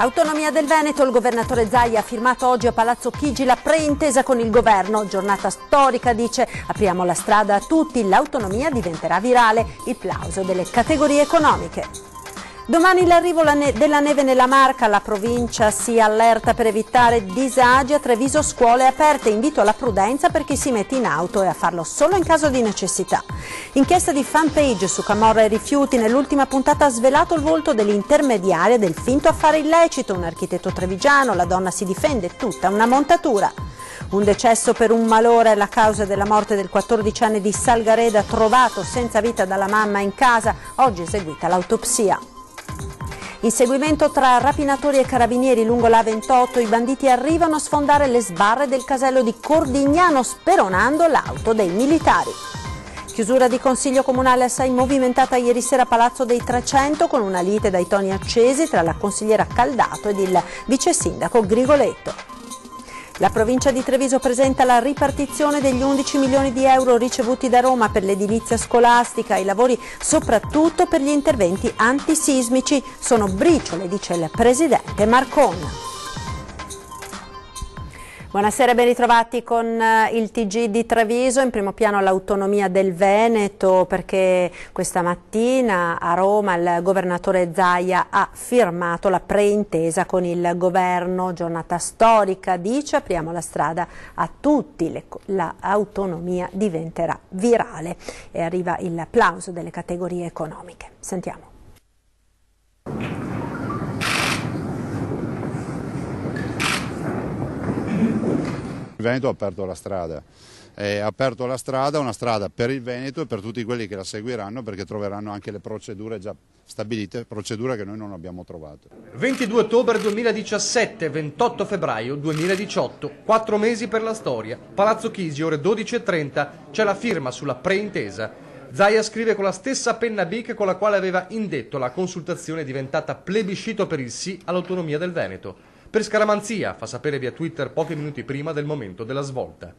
Autonomia del Veneto, il governatore Zaia ha firmato oggi a Palazzo Chigi la preintesa con il governo. Giornata storica, dice, apriamo la strada a tutti, l'autonomia diventerà virale, il plauso delle categorie economiche. Domani l'arrivo della neve nella Marca, la provincia si allerta per evitare disagi, a Treviso scuole aperte, invito alla prudenza per chi si mette in auto e a farlo solo in caso di necessità. Inchiesta di Fanpage su Camorra e rifiuti, nell'ultima puntata ha svelato il volto dell'intermediaria del finto affare illecito, un architetto trevigiano, la donna si difende, tutta una montatura. Un decesso per un malore è la causa della morte del 14enne di Salgareda, trovato senza vita dalla mamma in casa, oggi eseguita l'autopsia. Inseguimento tra rapinatori e carabinieri lungo la A28, i banditi arrivano a sfondare le sbarre del casello di Cordignano speronando l'auto dei militari. Chiusura di consiglio comunale assai movimentata ieri sera a Palazzo dei 300 con una lite dai toni accesi tra la consigliera Caldato ed il vice sindaco Grigoletto. La provincia di Treviso presenta la ripartizione degli 11 milioni di euro ricevuti da Roma per l'edilizia scolastica, i lavori soprattutto per gli interventi antisismici. Sono briciole, dice il presidente Marcon. Buonasera e ben ritrovati con il TG di Treviso. In primo piano l'autonomia del Veneto, perché questa mattina a Roma il governatore Zaia ha firmato la preintesa con il governo. Giornata storica, dice, apriamo la strada a tutti, l'autonomia diventerà virale e arriva il plauso delle categorie economiche. Sentiamo. Il Veneto ha aperto la strada, una strada per il Veneto e per tutti quelli che la seguiranno, perché troveranno anche le procedure già stabilite, procedure che noi non abbiamo trovato. 22 ottobre 2017, 28 febbraio 2018, 4 mesi per la storia. Palazzo Chigi, ore 12:30, c'è la firma sulla preintesa. Zaia scrive con la stessa penna bic con la quale aveva indetto la consultazione diventata plebiscito per il sì all'autonomia del Veneto. Per scaramanzia, fa sapere via Twitter pochi minuti prima del momento della svolta.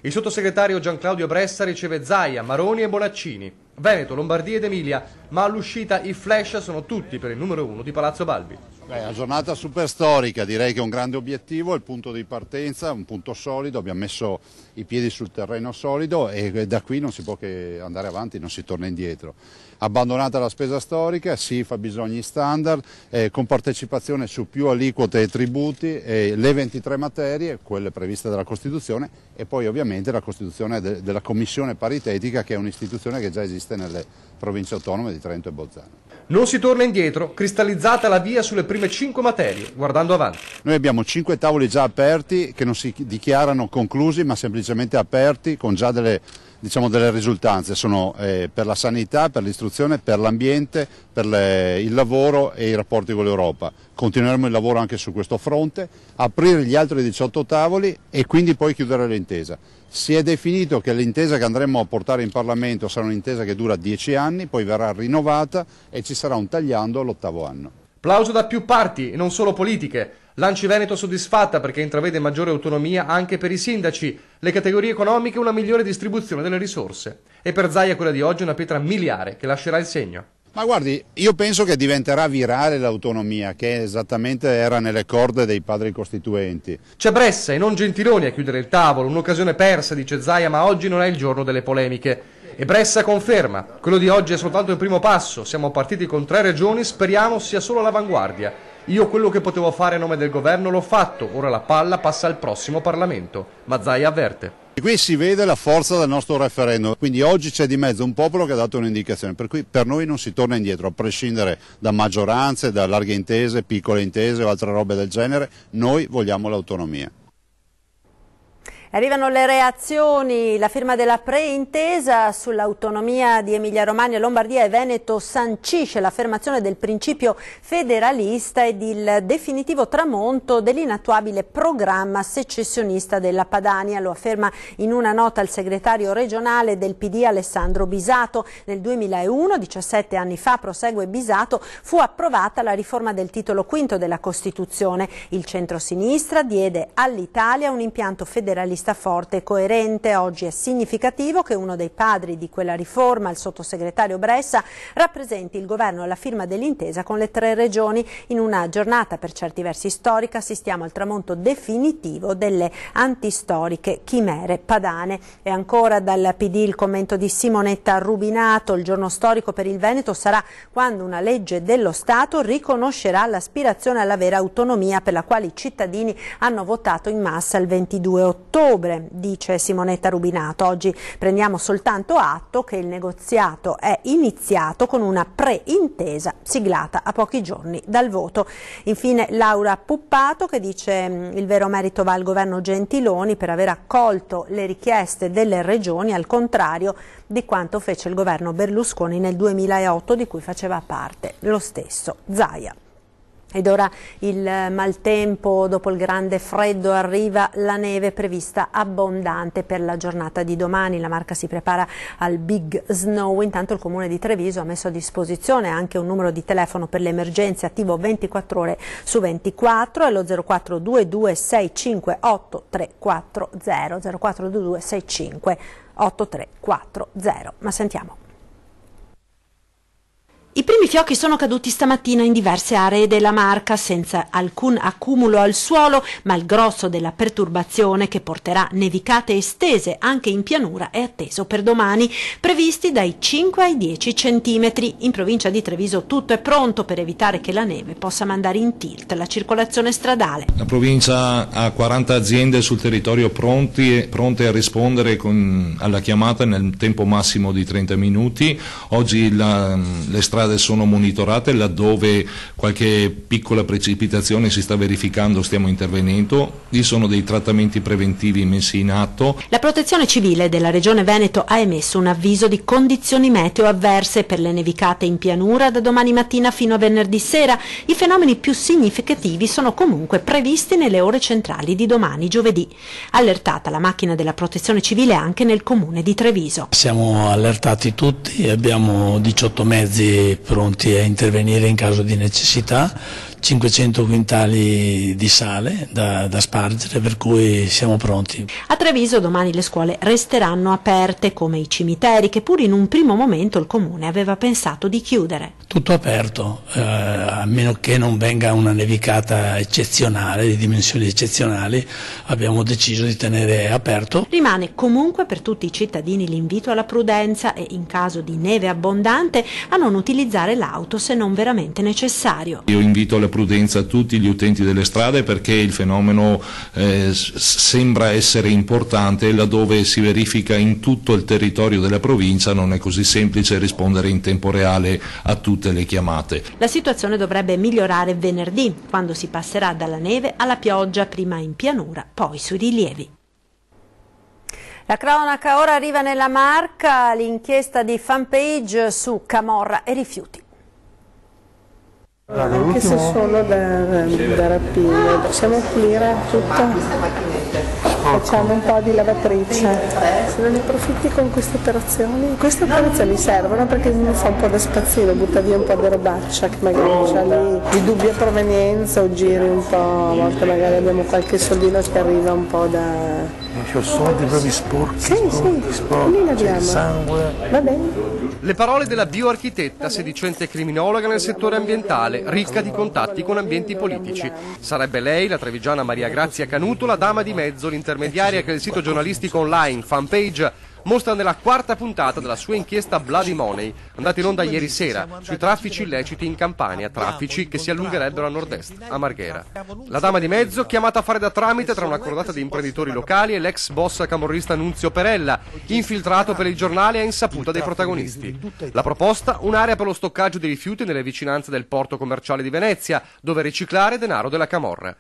Il sottosegretario Gianclaudio Bressa riceve Zaia, Maroni e Bonaccini, Veneto, Lombardia ed Emilia, ma all'uscita i flash sono tutti per il numero 1 di Palazzo Balbi. Una giornata super storica, direi che è un grande obiettivo, il punto di partenza, un punto solido, abbiamo messo i piedi sul terreno solido e da qui non si può che andare avanti, non si torna indietro. Abbandonata la spesa storica, si fa bisogni standard, con partecipazione su più aliquote e tributi, le 23 materie, quelle previste dalla Costituzione, e poi ovviamente la costituzione della Commissione paritetica, che è un'istituzione che già esiste nelle province autonome di Trento e Bolzano. Non si torna indietro, cristallizzata la via sulle prime 5 materie, guardando avanti. Noi abbiamo 5 tavoli già aperti che non si dichiarano conclusi ma semplicemente aperti con già delle risultanze. Sono per la sanità, per l'istruzione, per l'ambiente, per il lavoro e i rapporti con l'Europa. Continueremo il lavoro anche su questo fronte, aprire gli altri 18 tavoli e quindi poi chiudere l'intesa. Si è definito che l'intesa che andremo a portare in Parlamento sarà un'intesa che dura 10 anni, poi verrà rinnovata e ci sarà un tagliando all'8º anno. Plauso da più parti e non solo politiche. L'Anci Veneto soddisfatta perché intravede maggiore autonomia anche per i sindaci, le categorie economiche una migliore distribuzione delle risorse. E per Zaia quella di oggi è una pietra miliare che lascerà il segno. Ma guardi, io penso che diventerà virale l'autonomia, che esattamente era nelle corde dei padri costituenti. C'è Bressa e non Gentiloni a chiudere il tavolo, un'occasione persa, dice Zaia, ma oggi non è il giorno delle polemiche. E Bressa conferma, quello di oggi è soltanto il primo passo, siamo partiti con 3 regioni, speriamo sia solo l'avanguardia. Io quello che potevo fare a nome del governo l'ho fatto, ora la palla passa al prossimo Parlamento. Ma Zaia avverte. E qui si vede la forza del nostro referendum, quindi oggi c'è di mezzo un popolo che ha dato un'indicazione, per cui per noi non si torna indietro, a prescindere da maggioranze, da larghe intese, piccole intese o altre robe del genere, noi vogliamo l'autonomia. Arrivano le reazioni, la firma della preintesa sull'autonomia di Emilia-Romagna, Lombardia e Veneto sancisce l'affermazione del principio federalista ed il definitivo tramonto dell'inattuabile programma secessionista della Padania. Lo afferma in una nota il segretario regionale del PD Alessandro Bisato. Nel 2001, 17 anni fa, prosegue Bisato, fu approvata la riforma del titolo V della Costituzione. Il centro-sinistra diede all'Italia un impianto federalista lista forte e coerente. Oggi è significativo che uno dei padri di quella riforma, il sottosegretario Bressa, rappresenti il governo alla firma dell'intesa con le 3 regioni. In una giornata per certi versi storica assistiamo al tramonto definitivo delle antistoriche chimere padane. E ancora dal PD il commento di Simonetta Rubinato: il giorno storico per il Veneto sarà quando una legge dello Stato riconoscerà l'aspirazione alla vera autonomia per la quale i cittadini hanno votato in massa il 22 ottobre, dice Simonetta Rubinato. Oggi prendiamo soltanto atto che il negoziato è iniziato con una preintesa siglata a pochi giorni dal voto. Infine Laura Puppato, che dice il vero merito va al governo Gentiloni per aver accolto le richieste delle regioni, al contrario di quanto fece il governo Berlusconi nel 2008, di cui faceva parte lo stesso Zaia. Ed ora il maltempo, dopo il grande freddo arriva la neve prevista abbondante per la giornata di domani. La Marca si prepara al Big Snow. Intanto il Comune di Treviso ha messo a disposizione anche un numero di telefono per le emergenze attivo 24 ore su 24, è lo 0422 658 340, 0422 658 340. Ma sentiamo. I primi fiocchi sono caduti stamattina in diverse aree della Marca senza alcun accumulo al suolo, ma il grosso della perturbazione, che porterà nevicate estese anche in pianura, è atteso per domani, previsti dai 5 ai 10 centimetri. In provincia di Treviso tutto è pronto per evitare che la neve possa mandare in tilt la circolazione stradale. La provincia ha 40 aziende sul territorio pronte a rispondere alla chiamata nel tempo massimo di 30 minuti. Oggi le strade sono monitorate, laddove qualche piccola precipitazione si sta verificando stiamo intervenendo, ci sono dei trattamenti preventivi messi in atto. La Protezione Civile della Regione Veneto ha emesso un avviso di condizioni meteo avverse per le nevicate in pianura da domani mattina fino a venerdì sera. I fenomeni più significativi sono comunque previsti nelle ore centrali di domani, giovedì. Allertata la macchina della Protezione Civile anche nel comune di Treviso. Siamo allertati tutti, abbiamo 18 mezzi pronti a intervenire in caso di necessità, 500 quintali di sale da spargere, per cui siamo pronti. A Treviso domani le scuole resteranno aperte, come i cimiteri, che pur in un primo momento il comune aveva pensato di chiudere. Tutto aperto, a meno che non venga una nevicata eccezionale, di dimensioni eccezionali, abbiamo deciso di tenere aperto. Rimane comunque per tutti i cittadini l'invito alla prudenza e, in caso di neve abbondante, a non utilizzare l'auto se non veramente necessario. Io invito alla prudenza a tutti gli utenti delle strade, perché il fenomeno sembra essere importante, laddove si verifica in tutto il territorio della provincia non è così semplice rispondere in tempo reale a tutte le chiamate. La situazione dovrebbe migliorare venerdì, quando si passerà dalla neve alla pioggia, prima in pianura, poi sui rilievi. La cronaca ora arriva nella Marca, l'inchiesta di Fanpage su camorra e rifiuti. Anche se solo da rapina, possiamo pulire tutto, facciamo un po' di lavatrice, se non ne approfitti con queste operazioni servono, perché uno fa un po' da spazzino, butta via un po' di robaccia che magari c'ha lì di dubbia provenienza, o giri un po', a volte magari abbiamo qualche soldino che arriva un po' da... C'ho soldi proprio sporchi, sporchi, c'è sangue. Va bene. Le parole della bioarchitetta, sedicente criminologa nel settore ambientale, ricca di contatti con ambienti politici. Sarebbe lei, la trevigiana Maria Grazia Canuto, la dama di mezzo, l'intermediaria che il sito giornalistico online Fanpage mostra nella 4ª puntata della sua inchiesta Bloody Money, andata in onda ieri sera, sui traffici illeciti in Campania, traffici che si allungherebbero a nord-est, a Marghera. La dama di mezzo, chiamata a fare da tramite tra una cordata di imprenditori locali e l'ex boss camorrista Nunzio Perella, infiltrato per il giornale a insaputa dei protagonisti. La proposta? Un'area per lo stoccaggio di rifiuti nelle vicinanze del porto commerciale di Venezia, dove riciclare denaro della camorra.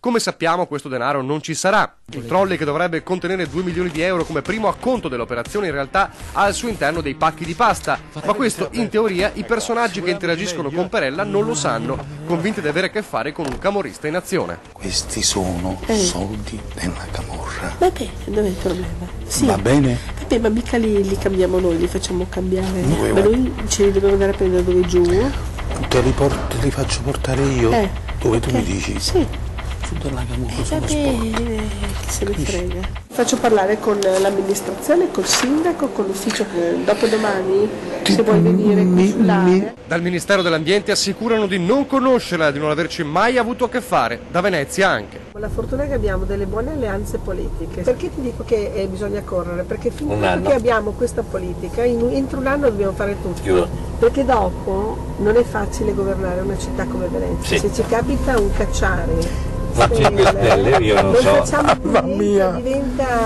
Come sappiamo, questo denaro non ci sarà. Il trolley, che dovrebbe contenere 2 milioni di euro come primo acconto dell'operazione, in realtà ha al suo interno dei pacchi di pasta, ma questo in teoria i personaggi che interagiscono con Perella non lo sanno, convinti di avere a che fare con un camorrista in azione. Questi sono soldi della camorra. Va bene, dov'è il problema? Sì. Va bene? Vabbè, ma mica li cambiamo noi, li facciamo cambiare. Ma noi ce li dobbiamo andare a prendere dove giù? Te li faccio portare io? Dove tu mi dici? Sì. Tutto della camorra sono Chi se ne frega. Faccio parlare con l'amministrazione, col sindaco, con l'ufficio. Dopodomani, se vuoi venire qui sull'area. Dal Ministero dell'Ambiente assicurano di non conoscerla, di non averci mai avuto a che fare, da Venezia anche. La fortuna è che abbiamo delle buone alleanze politiche. Perché ti dico che bisogna correre? Perché finché che abbiamo questa politica, entro un anno dobbiamo fare tutto. Perché dopo non è facile governare una città come Venezia. Se ci capita un cacciare, io non so.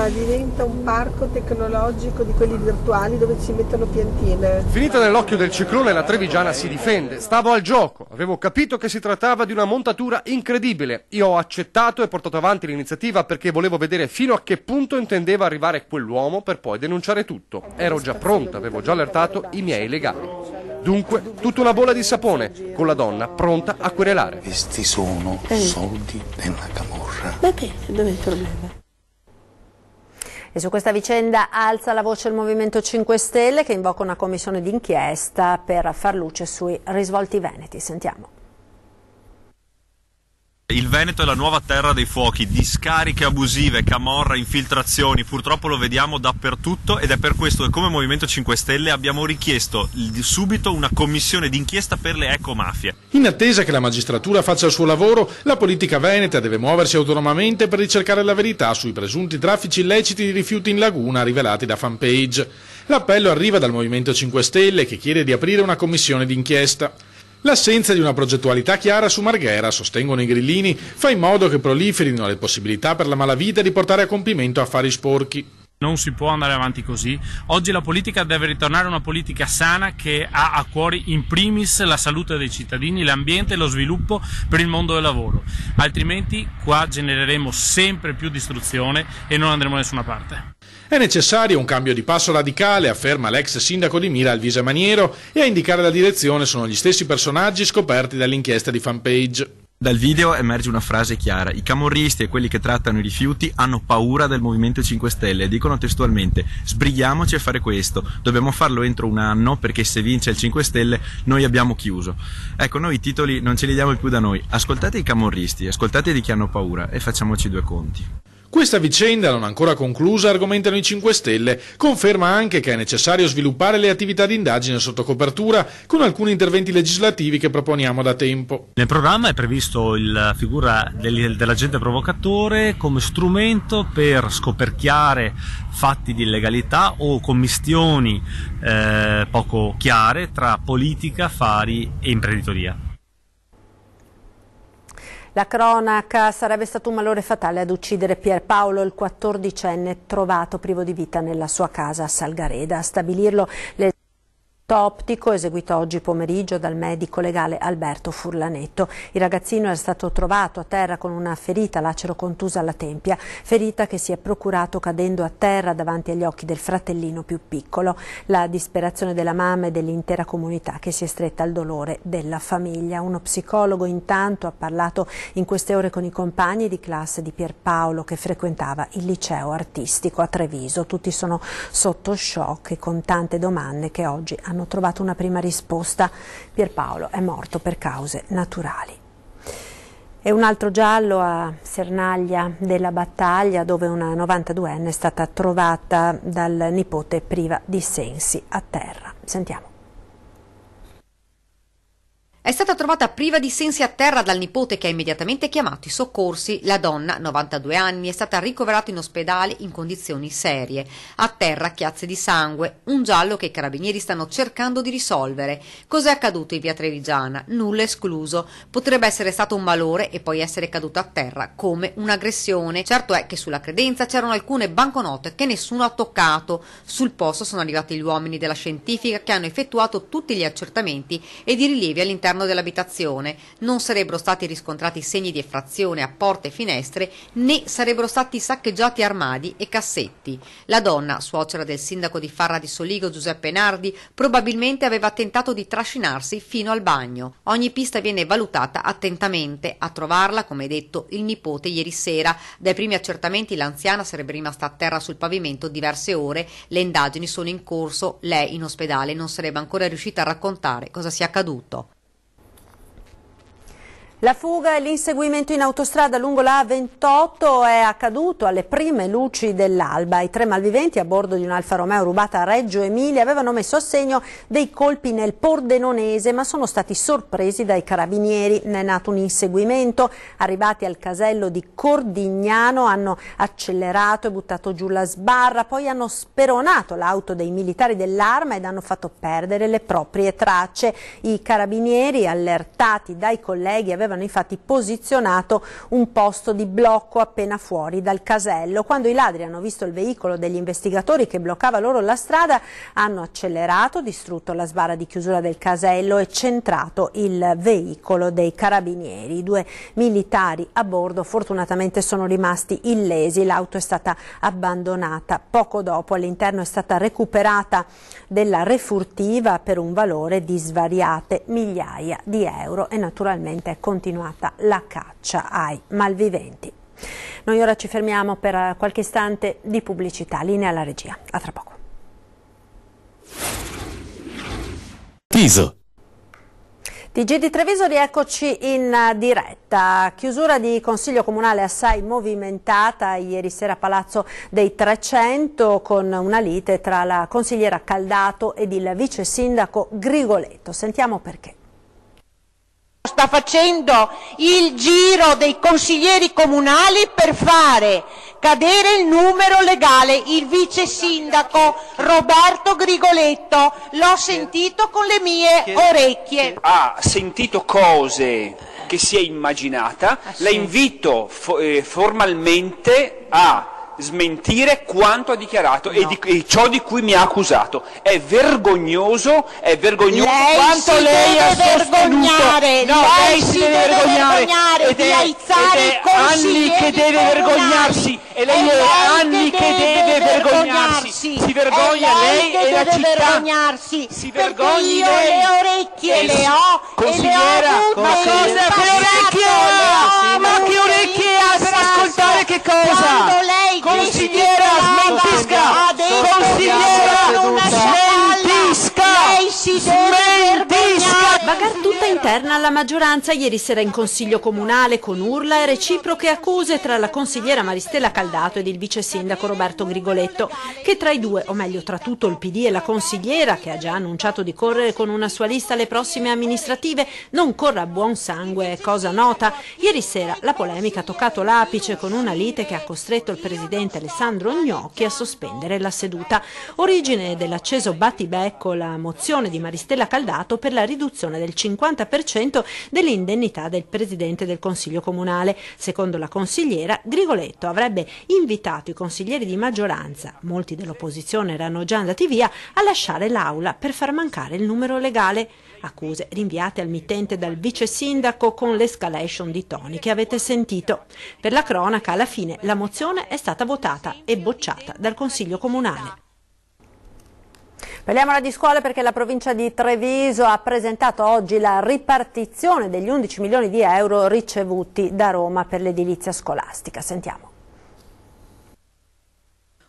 Diventa un parco tecnologico di quelli virtuali dove ci mettono piantine. Finita nell'occhio del ciclone, la trevigiana si difende. Stavo al gioco, avevo capito che si trattava di una montatura incredibile. Io ho accettato e portato avanti l'iniziativa perché volevo vedere fino a che punto intendeva arrivare quell'uomo per poi denunciare tutto. Ero già pronta, avevo già allertato i miei legali. Dunque, tutta una bolla di sapone, con la donna pronta a querelare. Questi sono soldi della camorra. Vabbè, dov'è il problema? E su questa vicenda alza la voce il Movimento 5 Stelle che invoca una commissione d'inchiesta per far luce sui risvolti veneti. Sentiamo. Il Veneto è la nuova terra dei fuochi, discariche abusive, camorra, infiltrazioni, purtroppo lo vediamo dappertutto ed è per questo che come Movimento 5 Stelle abbiamo richiesto subito una commissione d'inchiesta per le ecomafie. In attesa che la magistratura faccia il suo lavoro, la politica veneta deve muoversi autonomamente per ricercare la verità sui presunti traffici illeciti di rifiuti in laguna rivelati da fanpage. L'appello arriva dal Movimento 5 Stelle che chiede di aprire una commissione d'inchiesta. L'assenza di una progettualità chiara su Marghera, sostengono i grillini, fa in modo che proliferino le possibilità per la malavita di portare a compimento affari sporchi. Non si può andare avanti così. Oggi la politica deve ritornare a una politica sana che ha a cuore in primis la salute dei cittadini, l'ambiente e lo sviluppo per il mondo del lavoro. Altrimenti qua genereremo sempre più distruzione e non andremo da nessuna parte. È necessario un cambio di passo radicale, afferma l'ex sindaco di Mira Alvise Maniero, e a indicare la direzione sono gli stessi personaggi scoperti dall'inchiesta di fanpage. Dal video emerge una frase chiara: i camorristi e quelli che trattano i rifiuti hanno paura del Movimento 5 Stelle e dicono testualmente: sbrighiamoci a fare questo, dobbiamo farlo entro un anno perché se vince il 5 Stelle noi abbiamo chiuso. Ecco, noi i titoli non ce li diamo più da noi, ascoltate i camorristi, ascoltate di chi hanno paura e facciamoci due conti. Questa vicenda non ancora conclusa, argomentano i 5 Stelle, conferma anche che è necessario sviluppare le attività di indagine sotto copertura con alcuni interventi legislativi che proponiamo da tempo. Nel programma è previsto la figura dell'agente provocatore come strumento per scoperchiare fatti di illegalità o commistioni poco chiare tra politica, affari e imprenditoria. La cronaca: sarebbe stato un malore fatale ad uccidere Pierpaolo, il 14enne trovato privo di vita nella sua casa a Salgareda. A stabilirlo optico eseguito oggi pomeriggio dal medico legale Alberto Furlanetto. Il ragazzino era stato trovato a terra con una ferita lacero-contusa alla tempia, ferita che si è procurato cadendo a terra davanti agli occhi del fratellino più piccolo. La disperazione della mamma e dell'intera comunità che si è stretta al dolore della famiglia. Uno psicologo intanto ha parlato in queste ore con i compagni di classe di Pierpaolo che frequentava il liceo artistico a Treviso. Tutti sono sotto shock e con tante domande che oggi hanno trovato una prima risposta. Pierpaolo è morto per cause naturali. E un altro giallo a Sernaglia della Battaglia, dove una 92enne è stata trovata dal nipote priva di sensi a terra. Sentiamo. È stata trovata priva di sensi a terra dal nipote che ha immediatamente chiamato i soccorsi. La donna, 92 anni, è stata ricoverata in ospedale in condizioni serie. A terra chiazze di sangue, un giallo che i carabinieri stanno cercando di risolvere. Cos'è accaduto in via Trevigiana? Nulla escluso. Potrebbe essere stato un malore e poi essere caduto a terra come un'aggressione. Certo è che sulla credenza c'erano alcune banconote che nessuno ha toccato. Sul posto sono arrivati gli uomini della scientifica che hanno effettuato tutti gli accertamenti ed i rilievi all'interno dell'abitazione. Non sarebbero stati riscontrati segni di effrazione a porte e finestre, né sarebbero stati saccheggiati armadi e cassetti. La donna, suocera del sindaco di Farra di Soligo Giuseppe Nardi, probabilmente aveva tentato di trascinarsi fino al bagno. Ogni pista viene valutata attentamente. A trovarla, come detto, il nipote ieri sera. Dai primi accertamenti l'anziana sarebbe rimasta a terra sul pavimento diverse ore. Le indagini sono in corso. Lei in ospedale non sarebbe ancora riuscita a raccontare cosa sia accaduto. La fuga e l'inseguimento in autostrada lungo la A28 è accaduto alle prime luci dell'alba. I 3 malviventi a bordo di un Alfa Romeo rubata a Reggio Emilia avevano messo a segno dei colpi nel Pordenonese, ma sono stati sorpresi dai carabinieri. Ne è nato un inseguimento. Arrivati al casello di Cordignano hanno accelerato e buttato giù la sbarra, poi hanno speronato l'auto dei militari dell'Arma ed hanno fatto perdere le proprie tracce. I carabinieri, allertati dai colleghi, avevano infatti posizionato un posto di blocco appena fuori dal casello. Quando i ladri hanno visto il veicolo degli investigatori che bloccava loro la strada, hanno accelerato, distrutto la sbarra di chiusura del casello e centrato il veicolo dei carabinieri. I 2 militari a bordo fortunatamente sono rimasti illesi. L'auto è stata abbandonata poco dopo. All'interno è stata recuperata della refurtiva per un valore di svariate migliaia di euro e naturalmente è continuata la caccia ai malviventi. Noi ora ci fermiamo per qualche istante di pubblicità. Linea alla regia. A tra poco. Tiso. TG di Treviso, rieccoci in diretta. Chiusura di Consiglio Comunale assai movimentata ieri sera a Palazzo dei 300 con una lite tra la consigliera Caldato ed il vice sindaco Grigoletto. Sentiamo perché. Sta facendo il giro dei consiglieri comunali per fare cadere il numero legale. Il vice sindaco Roberto Grigoletto, l'ho sentito con le mie orecchie. Ha sentito cose che si è immaginata, la invito formalmente a smentire quanto ha dichiarato e ciò di cui mi ha accusato. È vergognoso quanto lei ha vergognare. No, lei si deve vergognare ed è anni che deve vergognarsi e lei è anni che deve vergognarsi. Si vergogna lei e la città. Si vergogni lei. Le orecchie le ho. Consigliera, ma cosa? Che orecchie ha? Ma che orecchie ha per ascoltare che cosa? Consigliera, smentisca! Consigliera, smentisca! Lei si deve vergognare! Bagarre tutta interna alla maggioranza ieri sera in Consiglio Comunale con urla e reciproche accuse tra la consigliera Maristella Caldato ed il vice sindaco Roberto Grigoletto, che tra i due, o meglio tra tutto il PD e la consigliera, che ha già annunciato di correre con una sua lista alle prossime amministrative, non corra a buon sangue è cosa nota. Ieri sera la polemica ha toccato l'apice con una lite che ha costretto il presidente Alessandro Gnocchi a sospendere la seduta. Origine dell'acceso battibecco la mozione di Maristella Caldato per la riduzione del 50% dell'indennità del presidente del Consiglio Comunale. Secondo la consigliera, Grigoletto avrebbe invitato i consiglieri di maggioranza, molti dell'opposizione erano già andati via, a lasciare l'aula per far mancare il numero legale. Accuse rinviate al mittente dal vice sindaco con l'escalation di toni che avete sentito. Per la cronaca, alla fine la mozione è stata votata e bocciata dal Consiglio Comunale. Parliamo ora di scuole perché la provincia di Treviso ha presentato oggi la ripartizione degli 11 milioni di euro ricevuti da Roma per l'edilizia scolastica. Sentiamo.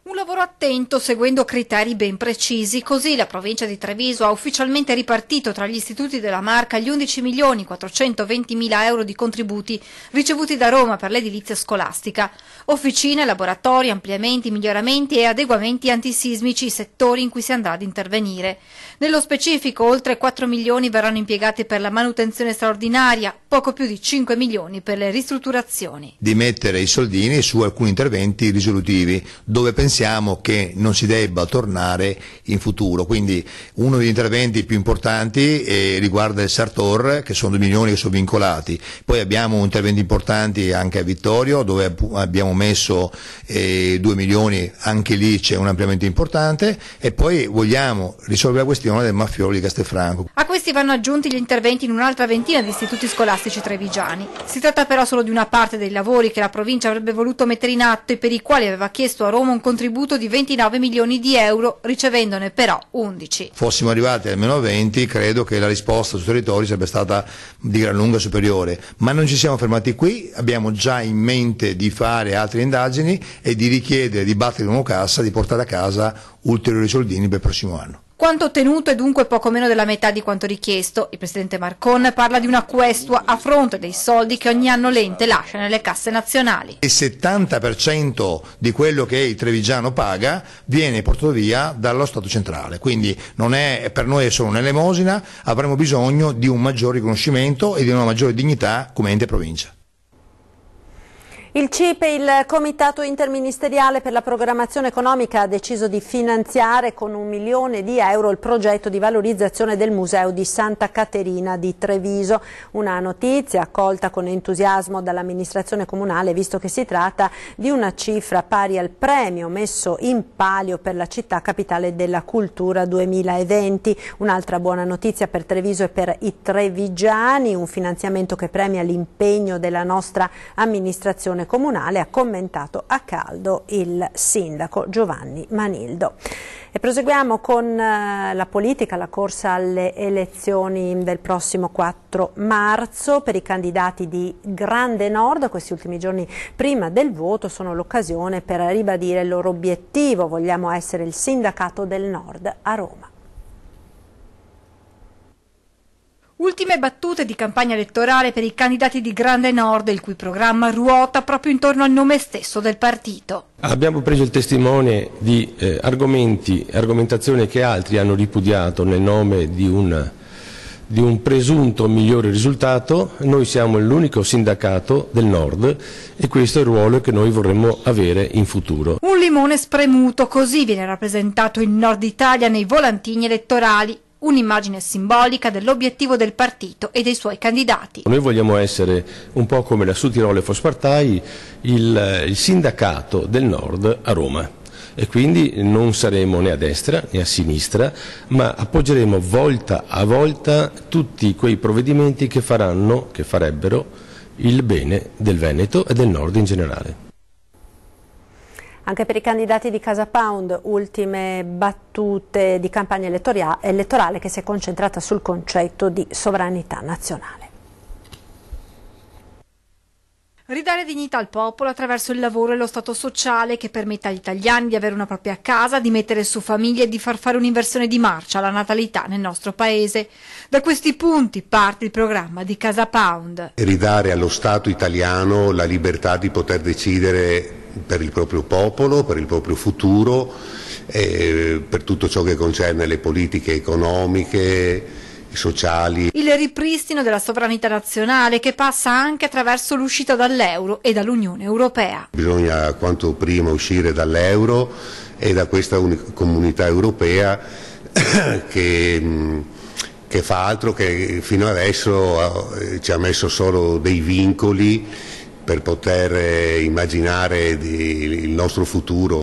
Un lavoro attento, seguendo criteri ben precisi, così la provincia di Treviso ha ufficialmente ripartito tra gli istituti della Marca gli 11.420.000 euro di contributi ricevuti da Roma per l'edilizia scolastica. Officine, laboratori, ampliamenti, miglioramenti e adeguamenti antisismici, settori in cui si andrà ad intervenire. Nello specifico, oltre 4 milioni verranno impiegati per la manutenzione straordinaria, poco più di 5 milioni per le ristrutturazioni. Di mettere i soldini su alcuni interventi risolutivi, dove pensiamo che non si debba tornare in futuro. Quindi uno degli interventi più importanti riguarda il Sartor, che sono 2 milioni che sono vincolati. Poi abbiamo interventi importanti anche a Vittorio, dove abbiamo messo 2 milioni, anche lì c'è un ampliamento importante, e poi vogliamo risolvere la questione del Maffiolo di Castelfranco. A questi vanno aggiunti gli interventi in un'altra ventina di istituti scolastici trevigiani. Si tratta però solo di una parte dei lavori che la provincia avrebbe voluto mettere in atto e per i quali aveva chiesto a Roma un contributo di 29 milioni di euro, ricevendone però 11. Fossimo arrivati almeno a 20, credo che la risposta sui territori sarebbe stata di gran lunga superiore, ma non ci siamo fermati qui, abbiamo già in mente di fare altre indagini e di richiedere, di battere in una cassa, di portare a casa ulteriori soldini per il prossimo anno. Quanto ottenuto è dunque poco meno della metà di quanto richiesto. Il presidente Marcon parla di una questua a fronte dei soldi che ogni anno l'ente lascia nelle casse nazionali. Il 70% di quello che il trevigiano paga viene portato via dallo Stato centrale, quindi non è per noi solo un'elemosina, avremo bisogno di un maggior riconoscimento e di una maggiore dignità come ente provincia. Il CIPE, il Comitato Interministeriale per la Programmazione Economica, ha deciso di finanziare con €1 milione il progetto di valorizzazione del Museo di Santa Caterina di Treviso. Una notizia accolta con entusiasmo dall'amministrazione comunale, visto che si tratta di una cifra pari al premio messo in palio per la città capitale della cultura 2020. Un'altra buona notizia per Treviso e per i trevigiani, un finanziamento che premia l'impegno della nostra amministrazione comunale, ha commentato a caldo il sindaco Giovanni Manildo. E proseguiamo con la politica, la corsa alle elezioni del prossimo 4 marzo per i candidati di Grande Nord. Questi ultimi giorni prima del voto sono l'occasione per ribadire il loro obiettivo: vogliamo essere il sindacato del Nord a Roma. Ultime battute di campagna elettorale per i candidati di Grande Nord, il cui programma ruota proprio intorno al nome stesso del partito. Abbiamo preso il testimone di argomentazioni che altri hanno ripudiato nel nome di un presunto migliore risultato. Noi siamo l'unico sindacato del Nord e questo è il ruolo che noi vorremmo avere in futuro. Un limone spremuto, così viene rappresentato il Nord Italia nei volantini elettorali. Un'immagine simbolica dell'obiettivo del partito e dei suoi candidati. Noi vogliamo essere, un po' come la Südtiroler Volkspartei, il sindacato del Nord a Roma, e quindi non saremo né a destra né a sinistra, ma appoggeremo volta a volta tutti quei provvedimenti che farebbero il bene del Veneto e del Nord in generale. Anche per i candidati di Casa Pound, ultime battute di campagna elettorale che si è concentrata sul concetto di sovranità nazionale. Ridare dignità al popolo attraverso il lavoro e lo stato sociale che permetta agli italiani di avere una propria casa, di mettere su famiglia e di far fare un'inversione di marcia alla natalità nel nostro paese. Da questi punti parte il programma di Casa Pound. Ridare allo Stato italiano la libertà di poter decidere per il proprio popolo, per il proprio futuro, per tutto ciò che concerne le politiche economiche, sociali. Il ripristino della sovranità nazionale che passa anche attraverso l'uscita dall'euro e dall'Unione Europea. Bisogna quanto prima uscire dall'euro e da questa comunità europea che fa altro che fino adesso ci ha messo solo dei vincoli per poter immaginare il nostro futuro.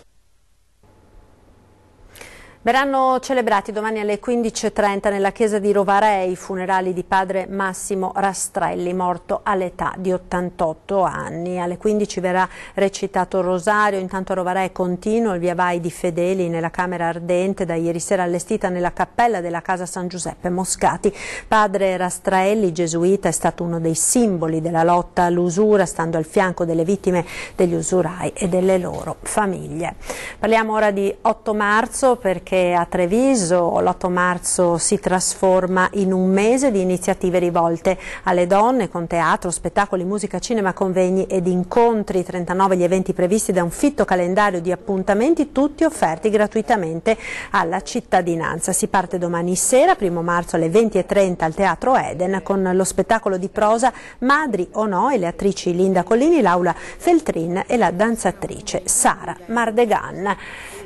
Verranno celebrati domani alle 15:30 nella chiesa di Rovarei i funerali di padre Massimo Rastrelli, morto all'età di 88 anni. Alle 15 verrà recitato il rosario. Intanto a Rovarei continua il via vai di fedeli nella camera ardente, da ieri sera allestita nella cappella della casa San Giuseppe Moscati. Padre Rastrelli, gesuita, è stato uno dei simboli della lotta all'usura, stando al fianco delle vittime degli usurai e delle loro famiglie. Parliamo ora di 8 marzo perché a Treviso l'8 marzo si trasforma in un mese di iniziative rivolte alle donne, con teatro, spettacoli, musica, cinema, convegni ed incontri. 39 gli eventi previsti da un fitto calendario di appuntamenti, tutti offerti gratuitamente alla cittadinanza. Si parte domani sera, 1 marzo alle 20:30 al Teatro Eden, con lo spettacolo di prosa Madri o no e le attrici Linda Collini, Laura Feltrin e la danzatrice Sara Mardegan.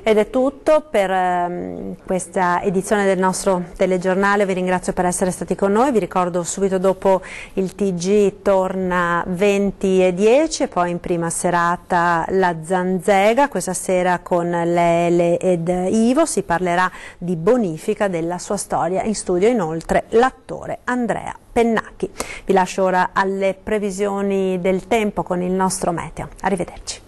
Ed è tutto per questa edizione del nostro telegiornale. Vi ringrazio per essere stati con noi. Vi ricordo subito dopo il TG torna 20:10 e poi in prima serata la Zanzega. Questa sera con Lele ed Ivo si parlerà di bonifica della sua storia. In studio inoltre l'attore Andrea Pennacchi. Vi lascio ora alle previsioni del tempo con il nostro meteo. Arrivederci.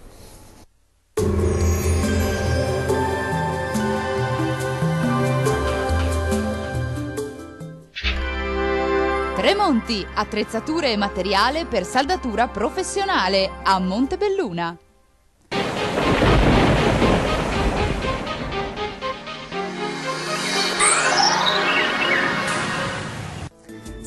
Tremonti, attrezzature e materiale per saldatura professionale a Montebelluna.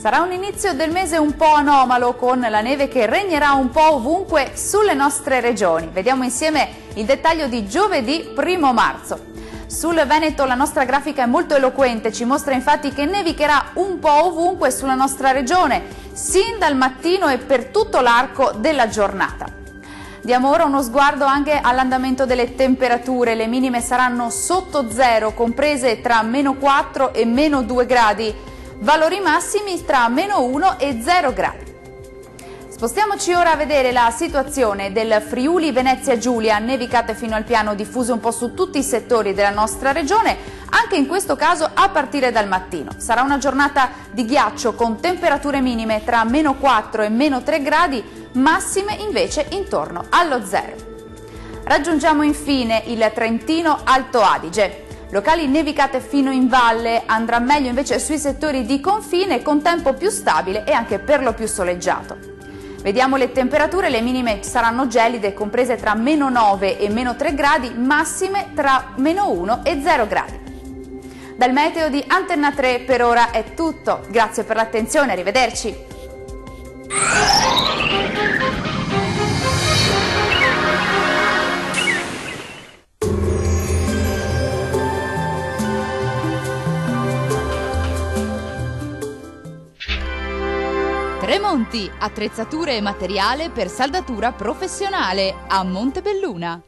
Sarà un inizio del mese un po' anomalo, con la neve che regnerà un po' ovunque sulle nostre regioni. Vediamo insieme il dettaglio di giovedì 1 marzo. Sul Veneto la nostra grafica è molto eloquente, ci mostra infatti che nevicherà un po' ovunque sulla nostra regione, sin dal mattino e per tutto l'arco della giornata. Diamo ora uno sguardo anche all'andamento delle temperature. Le minime saranno sotto zero, comprese tra -4 e -2 gradi, valori massimi tra -1 e 0 gradi. Spostiamoci ora a vedere la situazione del Friuli Venezia Giulia, nevicate fino al piano diffuse un po' su tutti i settori della nostra regione, anche in questo caso a partire dal mattino. Sarà una giornata di ghiaccio con temperature minime tra -4 e -3 gradi, massime invece intorno allo 0. Raggiungiamo infine il Trentino Alto Adige. Locali nevicate fino in valle, andrà meglio invece sui settori di confine con tempo più stabile e anche per lo più soleggiato. Vediamo le temperature, le minime saranno gelide, comprese tra -9 e -3 gradi, massime tra -1 e 0 gradi. Dal meteo di Antenna 3 per ora è tutto, grazie per l'attenzione, arrivederci. Tremonti, attrezzature e materiale per saldatura professionale a Montebelluna.